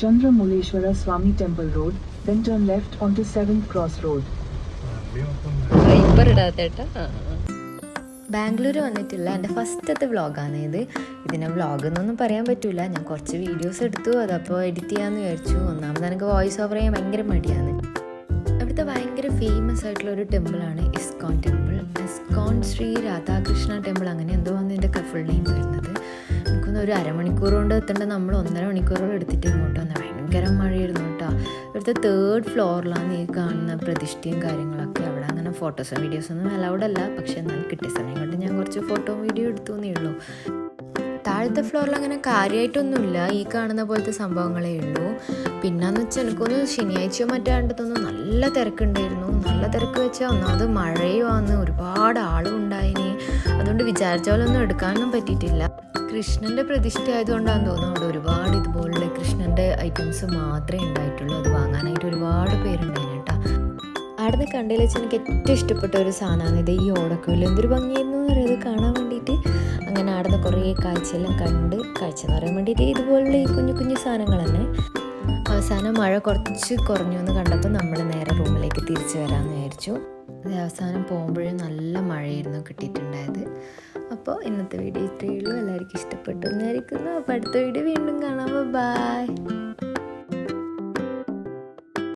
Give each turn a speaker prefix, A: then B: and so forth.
A: Chandramuleshwara Swami Temple Road, then turn left onto 7th Cross Road.
B: Bangalore വന്നിട്ടുള്ള എൻ്റെ ഫസ്റ്റത്തെ വ്ളോഗാണ് ഇതിനെ വ്ളോഗ് എന്നൊന്നും പറയാൻ പറ്റില്ല. ഞാൻ കുറച്ച് വീഡിയോസ് എടുത്തു, അതപ്പോൾ എഡിറ്റ് ചെയ്യാമെന്ന് വിചാരിച്ചു. ഒന്നാമത് എനിക്ക് വോയിസ് ഓവർ ചെയ്യാൻ ഭയങ്കര മടിയാണ്. അവിടുത്തെ ഭയങ്കര ഫേമസ് ആയിട്ടുള്ള ഒരു ടെമ്പിളാണ് ഇസ്കോൺ ടെമ്പിൾ. ഇസ്കോൺ ശ്രീ രാധാകൃഷ്ണ ടെമ്പിൾ, അങ്ങനെ എന്തോ വന്ന് എൻ്റെ ഫുൾ നെയിം വരുന്നത്. എനിക്കൊന്ന് ഒരു അരമണിക്കൂർ കൊണ്ട് എത്തേണ്ട നമ്മൾ 1.5 മണിക്കൂറോളം എടുത്തിട്ട് ഇങ്ങോട്ട് വന്നത്. ഭയങ്കര മഴയായിരുന്നു കേട്ടോ. ഇവിടുത്തെ 3rd ഫ്ലോറിലാണ് ഈ കാണുന്ന പ്രതിഷ്ഠയും കാര്യങ്ങളൊക്കെ. അവിടെ അങ്ങനെ ഫോട്ടോസും വീഡിയോസൊന്നും അലൗഡ് അല്ല, പക്ഷെ എന്നാൽ കിട്ടിയ സമയം കൊണ്ട് ഞാൻ കുറച്ച് ഫോട്ടോ വീഡിയോ എടുത്തു എന്നേ ഉള്ളൂ. താഴത്തെ ഫ്ലോറിൽ അങ്ങനെ കാര്യമായിട്ടൊന്നുമില്ല, ഈ കാണുന്ന പോലത്തെ സംഭവങ്ങളേ ഉള്ളൂ. പിന്നെന്ന് വെച്ചാൽ എനിക്കൊന്ന് ശനിയാഴ്ചയോ മറ്റോ കണ്ടതൊന്നും നല്ല തിരക്കുണ്ടായിരുന്നു. നല്ല തിരക്ക് വെച്ചാൽ ഒന്നാമത് മഴയുമാണ്, ഒരുപാട് ആളും ഉണ്ടായിന്. അതുകൊണ്ട് വിചാരിച്ച പോലെ ഒന്നും എടുക്കാനൊന്നും പറ്റിയിട്ടില്ല. കൃഷ്ണൻ്റെ പ്രതിഷ്ഠ ആയതുകൊണ്ടാണെന്ന് തോന്നുന്നു അവിടെ ഒരുപാട് ഇതുപോലുള്ള കൃഷ്ണൻ്റെ ഐറ്റംസ് മാത്രമേ ഉണ്ടായിട്ടുള്ളൂ. അത് വാങ്ങാനായിട്ട് ഒരുപാട് പേരുണ്ടായിരുന്നു കേട്ടോ. അവിടെ നിന്ന് കണ്ടതിൽ വെച്ച് എനിക്ക് ഏറ്റവും ഇഷ്ടപ്പെട്ട ഒരു സാധനമാണ് ഇത്. ഈ ഓടക്കുഴൽ എന്തൊരു ഭംഗിയായിരുന്നു എന്ന് പറയുന്നത് കാണാൻ വേണ്ടിയിട്ട്. അങ്ങനെ അവിടെ നിന്ന് കുറേ കാഴ്ചയെല്ലാം കണ്ട്, കാഴ്ച എന്ന് പറയാൻ വേണ്ടിയിട്ട് ഇതുപോലുള്ള ഈ കുഞ്ഞു കുഞ്ഞു സാധനങ്ങൾ തന്നെ. അവസാനം മഴ കുറച്ച് കുറഞ്ഞു എന്ന് കണ്ടപ്പോൾ നമ്മൾ നേരെ റൂമിലേക്ക് തിരിച്ചു വരാമെന്ന് വിചാരിച്ചു. അത് അവസാനം പോകുമ്പോഴേ നല്ല മഴയായിരുന്നു കിട്ടിയിട്ടുണ്ടായത്. അപ്പോൾ ഇന്നത്തെ വീഡിയോ ഇത്രയേ ഉള്ളൂ. എല്ലാവർക്കും ഇഷ്ടപ്പെട്ടു എന്നായിരിക്കുന്നു. അപ്പോൾ അടുത്ത വീഡിയോ വീണ്ടും കാണാം. ബൈ.